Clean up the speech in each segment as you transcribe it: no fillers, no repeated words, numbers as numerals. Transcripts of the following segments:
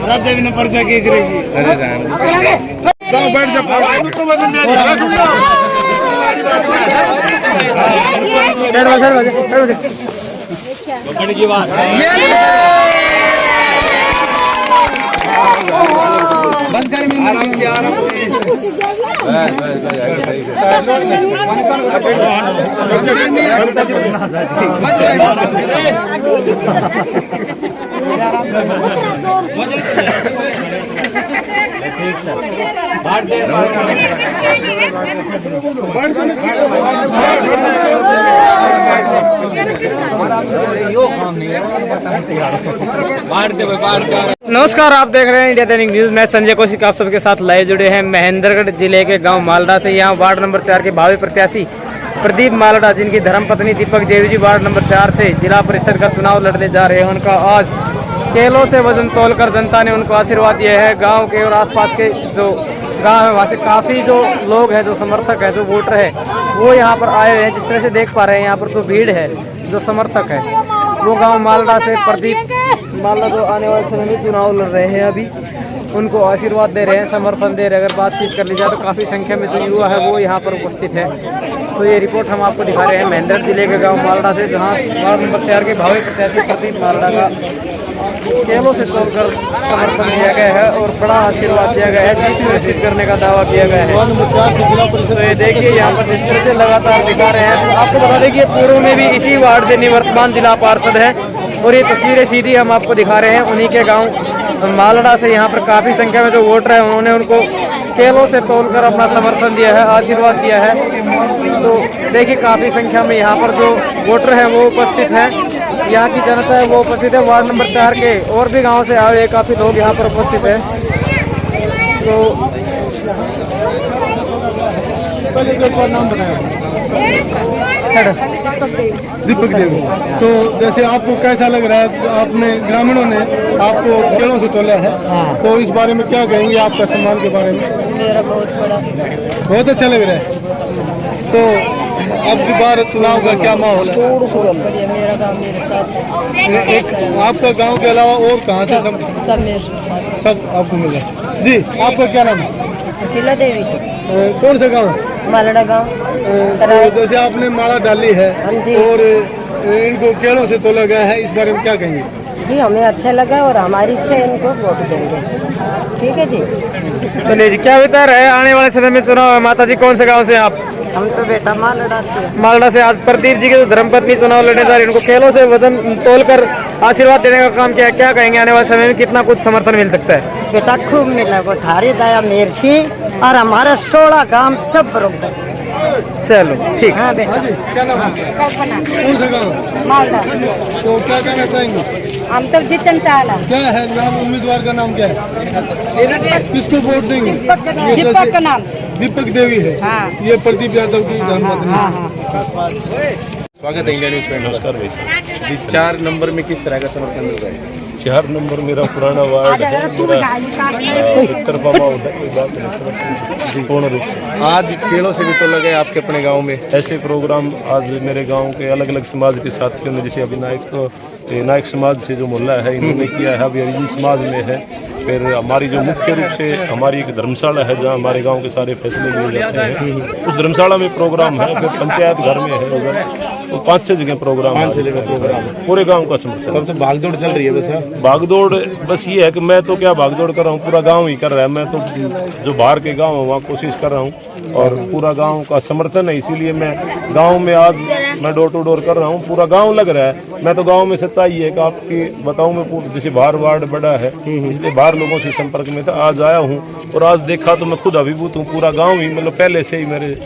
राज्य भी नंबर जाके करेगी। अरे जाओ बैठ जा की बात बंद कर आराम से नमस्कार, आप देख रहे हैं इंडिया दैनिक न्यूज। मैं संजय कौशिक आप सबके साथ लाइव जुड़े हैं महेंद्रगढ़ जिले के गांव मालडा से। यहाँ वार्ड नंबर 4 के भावी प्रत्याशी प्रदीप मालडा, जिनकी धर्मपत्नी दीपक देवी जी वार्ड नंबर 4 से जिला परिषद का चुनाव लड़ने जा रहे हैं, उनका आज केलों से वजन तोलकर जनता ने उनको आशीर्वाद दिया है। गाँव के और आसपास के जो गाँव है वहाँ से काफ़ी जो लोग हैं, जो समर्थक है, जो वोटर है, वो यहाँ पर आए हुए हैं। जिस तरह से देख पा रहे हैं यहाँ पर जो भीड़ है, जो समर्थक है, वो गांव मालडा से प्रदीप मालडा जो आने वाले समय में चुनाव लड़ रहे हैं, अभी उनको आशीर्वाद दे रहे हैं, समर्थन दे रहे हैं। अगर बातचीत कर ली जाए तो काफ़ी संख्या में जो युवा है वो यहाँ पर उपस्थित है। तो ये रिपोर्ट हम आपको दिखा रहे हैं महेंद्रगढ़ जिले के गांव मालडा से, जहाँ वार्ड नंबर 4 के भावी प्रत्याशी प्रदीप मालडा का केलों से तोड़कर समर्थन दिया गया है और बड़ा आशीर्वाद दिया गया है, जीत सुनिश्चित करने का दावा किया गया है। तो ये देखिए यहाँ पर जिस तरह से लगातार दिखा रहे हैं। तो आपको बता दें कि पूर्व में भी इसी वार्ड से निवर्तमान जिला पार्षद है और ये तस्वीरें सीधी हम आपको दिखा रहे हैं उन्हीं के गाँव मालडा से। यहाँ पर काफ़ी संख्या में जो वोटर है उन्होंने उनको केलों से तोड़कर अपना समर्थन दिया है, आशीर्वाद दिया है। तो देखिए काफ़ी संख्या में यहाँ पर जो वोटर हैं वो उपस्थित हैं, यहाँ की जनता है वो उपस्थित है। वार्ड नंबर 4 के और भी गांव से आए हुए काफ़ी लोग यहाँ पर उपस्थित हैं। तो नाम बताया दीपक देवी। तो जैसे आपको कैसा लग रहा है, आपने ग्रामीणों ने आपको केलों से तोला है, तो इस बारे में क्या कहेंगे, आपका सम्मान के बारे में? मेरा बहुत अच्छा लग रहा है। तो अब की बार चुनाव का क्या माहौल है? मेरा गाँव मेरे साथ। आपका गांव के अलावा और कहाँ से सब आपको मिला? जी, आपका क्या नाम है? शीला देवी। कौन सा गांव है? मालडा गाँव। तो जैसे आपने माला डाली है और इनको केलों से तोला गया है, इस बारे में क्या कहेंगे? जी, हमें अच्छा लगा और हमारी इच्छा है इनको वोट देंगे। ठीक है जी। चलिए जी, क्या विचार है आने वाले समय में चुनाव है? माता जी कौन से गाँव से आप? हम तो बेटा मालडा से। मालडा से। आज प्रदीप जी के जो धर्मपत्नी चुनाव लड़ने जा रही है, उनको केलों से वजन तोलकर आशीर्वाद देने का काम किया। क्या कहेंगे आने वाले समय में कितना कुछ समर्थन मिल सकता है? बेटा खूब मिला, वो थारी दया मेर से और हमारा 16 गांव सब बरोबर। चलो ठीक। हाँ बेटा। क्या नाम है? कौन सा गाँव? मालडा। तो क्या कहना चाहेंगे? हम तो जीतन चाहला। क्या है नाम, उम्मीदवार का नाम क्या है? किसको वोट देंगे? दीपक का नाम दीपक देवी है। हाँ। ये प्रदीप यादव की धर्मपत्नी। स्वागत है इंडिया न्यूज में। नमस्कार भाई जी। 4 नंबर में किस तरह का समर्थन मिल रहा है? 4 नंबर मेरा पुराना वार्ड है, तरफा वार्ड है, कोई बात नहीं पूर्ण रूप से। आज केलों से भी तो लगे आपके अपने गांव में ऐसे प्रोग्राम आज मेरे गांव के अलग अलग समाज के साथियों ने, जैसे अभी नायक समाज से जो मोहल्ला है इन्होंने किया है, अभी हरिजन समाज में है। फिर हमारी जो मुख्य रूप से हमारी एक धर्मशाला है जहाँ हमारे गांव के सारे फैसले लिए जाते हैं, उस धर्मशाला में प्रोग्राम है। फिर पंचायत घर में है उधर, तो 5-6 जगह प्रोग्राम है। पूरे गांव का समर्थन। तब तो भागदौड़ चल रही है बस। भागदौड़ बस ये है कि मैं तो क्या भागदौड़ कर रहा हूँ, पूरा गांव ही कर रहा है। मैं तो जो बाहर के गांव है वहाँ कोशिश कर रहा हूँ और पूरा गांव का समर्थन है, इसीलिए मैं गांव में आज मैं डोर टू डोर कर रहा हूँ। पूरा गांव लग रहा है। मैं तो गांव में सच्चाई है कि आपकी बताऊँ, मैं जैसे बाहर वार्ड बड़ा है इसलिए बाहर लोगों से संपर्क में था, आज आया हूँ और आज देखा तो मैं खुद अभिभूत हूँ। पूरा गाँव ही मतलब पहले से ही मेरे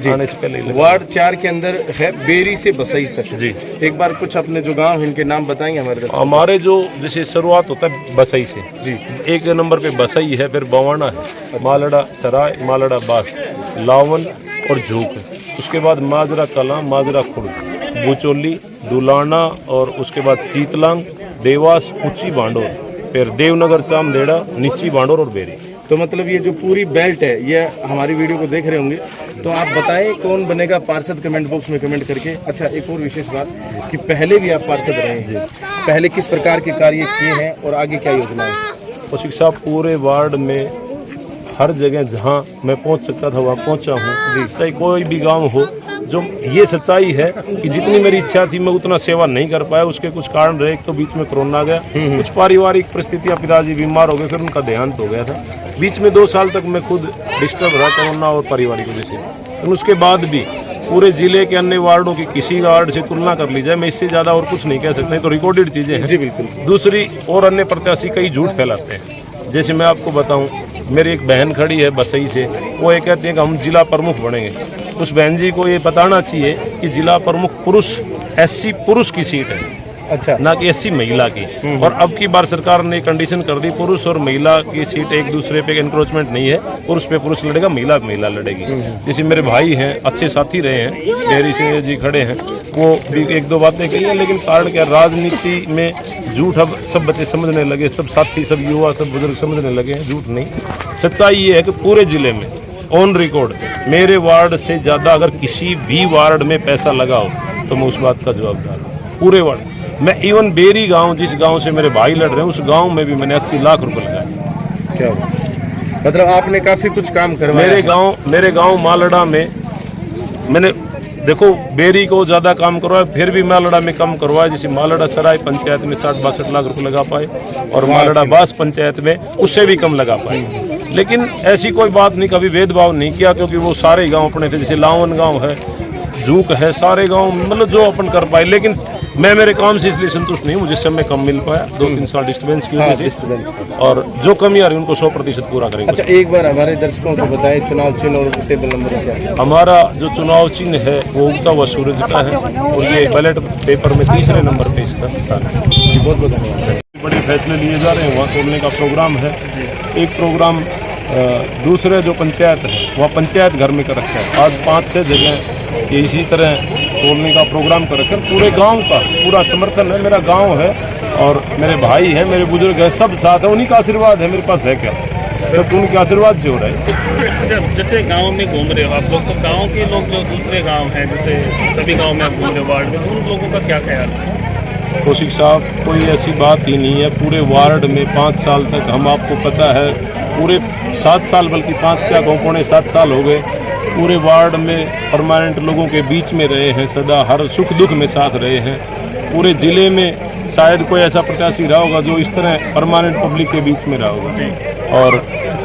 आने से पहले वार्ड 4 के अंदर है बेरी से बसई तक। जी, एक बार कुछ अपने जो गांव इनके नाम बताएंगे हमारे जो जैसे शुरुआत होता है बसई से। जी, 1 नंबर पे बसई है, फिर बवाना है, मालड़ा सराय, मालड़ा बास, लावन और झूक। उसके बाद माजरा कलां, माजरा खुर्द, बुचोली, दुलाना और उसके बाद चीतलांग, देवास, ऊंची बांडोर, फिर देवनगर, चामदेड़ा, नीची बांडोर और बेरी। तो मतलब ये जो पूरी बेल्ट है, ये हमारी वीडियो को देख रहे होंगे, तो आप बताएं कौन बनेगा पार्षद, कमेंट बॉक्स में कमेंट करके। अच्छा, एक और विशेष बात कि पहले भी आप पार्षद रहे हैं, पहले किस प्रकार के कार्य किए हैं और आगे क्या योजना है? कौशिक साहब, पूरे वार्ड में हर जगह जहां मैं पहुंच सकता था वहां पहुंचा हूं। चाहे कोई भी गांव हो, जो ये सच्चाई है कि जितनी मेरी इच्छा थी मैं उतना सेवा नहीं कर पाया। उसके कुछ कारण रहे, एक तो बीच में कोरोना आ गया, कुछ पारिवारिक परिस्थितियां, पिताजी बीमार हो गए, फिर उनका देहांत हो गया था। बीच में 2 साल तक मैं खुद डिस्टर्ब रहा कोरोना और पारिवारिक वजह से। तो उसके बाद भी पूरे जिले के अन्य वार्डों की किसी वार्ड से तुलना कर ली जाए, मैं इससे ज़्यादा और कुछ नहीं कह सकता, तो रिकॉर्डेड चीज़ें हैं। जी बिल्कुल। दूसरी, और अन्य प्रत्याशी कई झूठ फैलाते हैं। जैसे मैं आपको बताऊं, मेरी एक बहन खड़ी है बसई से, वो ये कहती है कि हम जिला प्रमुख बनेंगे। उस बहन जी को ये बताना चाहिए कि जिला प्रमुख पुरुष, SC पुरुष की सीट है, अच्छा, ना कि SC महिला की। और अब की बार सरकार ने कंडीशन कर दी, पुरुष और महिला की सीट एक दूसरे पे एनक्रोचमेंट नहीं है, पुरुष पे पुरुष लड़ेगा, महिला पे महिला लड़ेगी। जैसे मेरे भाई हैं, अच्छे साथी रहे हैं, डेरी से जी खड़े हैं, वो भी 1-2 बातें कही हैं, लेकिन कारण क्या, राजनीति में झूठ अब सब बच्चे समझने लगे, सब साथी, सब युवा, सब बुजुर्ग समझने लगे हैं, झूठ नहीं। सच्चाई ये है कि पूरे जिले में ऑन रिकॉर्ड मेरे वार्ड से ज़्यादा अगर किसी भी वार्ड में पैसा लगा हो तो मैं उस बात का जवाबदार हूँ। पूरे वार्ड मैं, इवन बेरी गांव, जिस गांव से मेरे भाई लड़ रहे हैं, उस गांव में भी मैंने 80 लाख रुपए लगाए। क्या मतलब आपने काफी कुछ काम करवाया? मेरे गांव मालड़ा में मैंने, देखो, बेरी को ज़्यादा काम करवाया, फिर भी मालड़ा में कम करवाया। जैसे मालड़ा सराय पंचायत में 60-62 लाख रुपए लगा पाए, और मालड़ा बास पंचायत में उससे भी कम लगा पाए। लेकिन ऐसी कोई बात नहीं, कभी भेदभाव नहीं किया, क्योंकि वो सारे गांव अपने थे। जैसे लावन गांव है, जूक है, सारे गांव मतलब जो अपन कर पाए। लेकिन मैं मेरे काम से इसलिए संतुष्ट नहीं हूँ, मुझे समय कम मिल पाया, 2-3 साल डिस्टर्बेंस की वजह से, और जो कमी आ रही है उनको 100% पूरा करेंगे। अच्छा, एक बार हमारे दर्शकों को बताएं चुनाव चिन्ह और टेबल नंबर क्या है? हमारा जो चुनाव चिन्ह है वो उगता हुआ सूरज का है, और ये बैलेट पेपर में 3रे नंबर पे इसका स्थान है। जी, बहुत बहुत धन्यवाद। बड़े फैसले लिए जा रहे हैं, वहाँ तोड़ने का प्रोग्राम है। एक प्रोग्राम दूसरे जो पंचायत है वहाँ पंचायत घर में कर रखा है। आज 5-6 जगह ये इसी तरह तोड़ने का प्रोग्राम कर रखा है। पूरे गांव का पूरा समर्थन है, मेरा गांव है और मेरे भाई हैं, मेरे बुजुर्ग हैं, सब साथ हैं। उन्हीं का आशीर्वाद है, मेरे पास है क्या, सब उनके आशीर्वाद से हो रहा है। जैसे गांव में घूम रहे हो आप लोग, तो गांव के लोग जो दूसरे गांव हैं, जैसे सभी गांव में आप घूम रहे हो वार्ड में, तो उन लोगों का क्या ख्याल है? कौशिक साहब, कोई ऐसी बात ही नहीं है। पूरे वार्ड में 5 साल तक, हम आपको पता है, पूरे 7 साल, बल्कि 5 क्या कहूँ, पौने 7 साल हो गए, पूरे वार्ड में परमानेंट लोगों के बीच में रहे हैं, सदा हर सुख दुख में साथ रहे हैं। पूरे जिले में शायद कोई ऐसा प्रत्याशी रहा होगा जो इस तरह परमानेंट पब्लिक के बीच में रहा होगा, और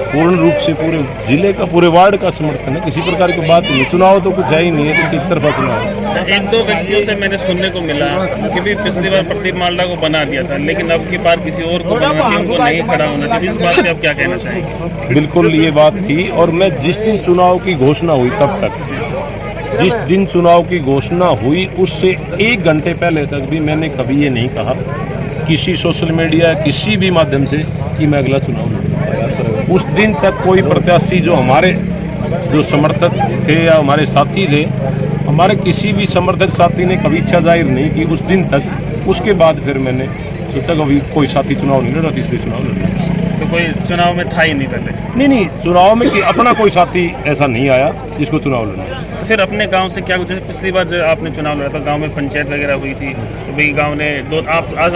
पूर्ण रूप से पूरे जिले का, पूरे वार्ड का समर्थन है। किसी प्रकार की बात नहीं, चुनाव तो कुछ है ही नहीं है, तो एक तरफा चुनाव है। 1-2 व्यक्तियों से मैंने सुनने को मिला कि भी पिछली बार प्रदीप मालड़ा को बना दिया था, लेकिन अब की बार किसी और को बनाना चाहिए, उनको नहीं खड़ा होना चाहिए। इस बात पे आप क्या कहना चाहेंगे? बिल्कुल ये बात थी, और मैं जिस दिन चुनाव की घोषणा हुई तब तक, जिस दिन चुनाव की घोषणा हुई उससे 1 घंटे पहले तक भी मैंने कभी ये नहीं कहा किसी सोशल मीडिया, किसी भी माध्यम से, कि मैं अगला चुनाव लड़ूंगा। उस दिन तक कोई प्रत्याशी जो हमारे जो समर्थक थे या हमारे साथी थे, हमारे किसी भी समर्थक साथी ने कभी इच्छा जाहिर नहीं की उस दिन तक। उसके बाद फिर मैंने सोचा कभी कोई साथी चुनाव नहीं लड़ा, तीसरे चुनाव लड़ा। तो कोई चुनाव में था ही नहीं पहले? नहीं, चुनाव में कि अपना कोई साथी ऐसा नहीं आया जिसको चुनाव लड़ना। तो फिर अपने गांव से क्या, जैसे पिछली बार जो आपने चुनाव लड़ा था, गांव में पंचायत वगैरह हुई थी, तो भाई गांव ने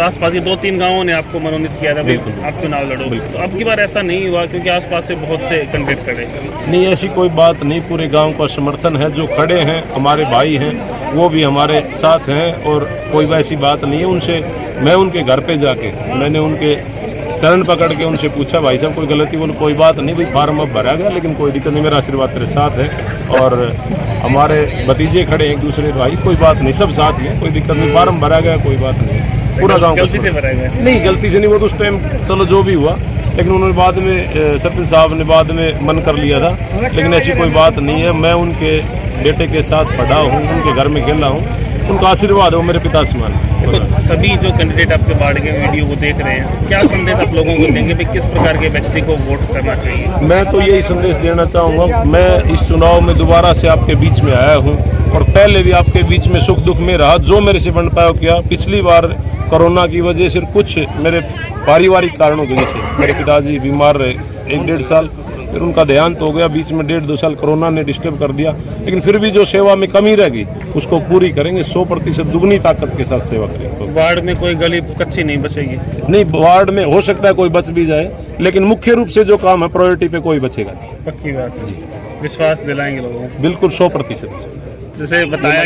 आसपास के 2-3 गांवों ने आपको मनोनीत किया था, भाई आप चुनाव लड़ो। तो अब की बार ऐसा नहीं हुआ, क्योंकि आसपास से बहुत से कैंडिडेट खड़े? नहीं, ऐसी कोई बात नहीं, पूरे गांव का समर्थन है। जो खड़े हैं हमारे भाई हैं, वो भी हमारे साथ हैं, और कोई ऐसी बात नहीं है। उनसे मैं उनके घर पे जाके मैंने उनके चरण पकड़ के उनसे पूछा, भाई साहब कोई गलती? बोले कोई बात नहीं भाई, फार्म अब भरा गया, लेकिन कोई दिक्कत नहीं, मेरा आशीर्वाद तेरे साथ है। और हमारे भतीजे खड़े एक दूसरे भाई, कोई बात नहीं, सब साथ में, कोई दिक्कत नहीं, फार्म भरा गया, कोई बात नहीं। पूरा गाँव गलती से भरा गया? नहीं, गलती से नहीं, वो तो उस टाइम चलो जो भी हुआ, लेकिन उन्होंने बाद में, सरपंच साहब ने बाद में मन कर लिया था, लेकिन ऐसी कोई बात नहीं है। मैं उनके बेटे के साथ पढ़ा हूँ, उनके घर में खेला हूँ, उनका आशीर्वाद है, वो मेरे पिता समान है। देखो सभी जो कैंडिडेट आपके वार्ड के वीडियो को देख रहे हैं, क्या संदेश आप लोगों को देंगे भाई किस प्रकार के व्यक्ति को वोट करना चाहिए? मैं तो यही संदेश देना चाहूँगा, मैं इस चुनाव में दोबारा से आपके बीच में आया हूँ और पहले भी आपके बीच में सुख दुख में रहा, जो मेरे से बन पाया किया। पिछली बार कोरोना की वजह से कुछ मेरे पारिवारिक कारणों की वजह से मेरे पिताजी बीमार रहे 1-1.5 साल, फिर उनका देहांत हो गया, बीच में 1.5-2 साल कोरोना ने डिस्टर्ब कर दिया, लेकिन फिर भी जो सेवा में कमी रह गई उसको पूरी करेंगे, 100% दुगनी ताकत के साथ सेवा करेंगे। तो वार्ड में कोई गली कच्ची नहीं बचेगी? नहीं, वार्ड में हो सकता है कोई बच भी जाए, लेकिन मुख्य रूप से जो काम है प्रायोरिटी पे कोई बचेगा नहीं। पक्की बात है, विश्वास दिलाएंगे लोगों को? बिल्कुल 100%। जैसे बताया